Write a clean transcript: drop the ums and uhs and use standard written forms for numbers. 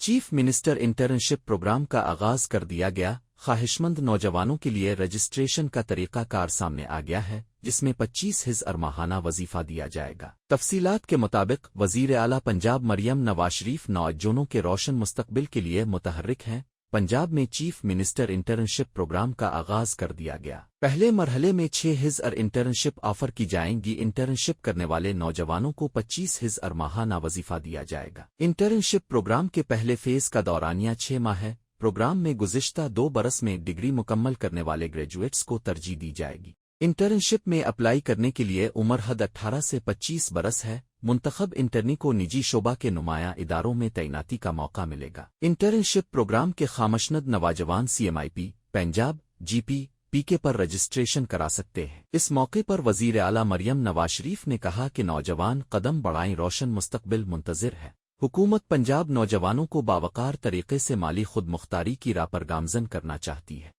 Chief minister internship programme کا آغاز کر دیا گیا۔ خواہشمند نوجوانوں کے لیے رجسٹریشن کا طریقہ کار سامنے آ گیا ہے، جس میں 25,000 ماہانہ وظیفہ دیا جائے گا۔ تفصیلات کے مطابق وزیر اعلیٰ پنجاب مریم نواز شریف نوجوانوں کے روشن مستقبل کے لیے متحرک ہیں۔ پنجاب میں چیف منسٹر انٹرنشپ پروگرام کا آغاز کر دیا گیا۔ پہلے مرحلے میں 6,000 انٹرنشپ آفر کی جائیں گی۔ انٹرنشپ کرنے والے نوجوانوں کو 25,000 ماہانہ وظیفہ دیا جائے گا۔ انٹرنشپ پروگرام کے پہلے فیز کا دورانیہ 6 ماہ ہے۔ پروگرام میں گزشتہ 2 برس میں ڈگری مکمل کرنے والے گریجویٹس کو ترجیح دی جائے گی۔ انٹرنشپ میں اپلائی کرنے کے لیے عمر حد 18 سے 25 برس ہے۔ منتخب انٹرنی کو نجی شعبہ کے نمایاں اداروں میں تعیناتی کا موقع ملے گا۔ انٹرنشپ پروگرام کے خامشند نوجوان CMIP پنجاب GP پر رجسٹریشن کرا سکتے ہیں۔ اس موقع پر وزیر اعلیٰ مریم نواز شریف نے کہا کہ نوجوان قدم بڑھائیں، روشن مستقبل منتظر ہے۔ حکومت پنجاب نوجوانوں کو باوقار طریقے سے مالی خود مختاری کی راہ پر گامزن کرنا چاہتی ہے۔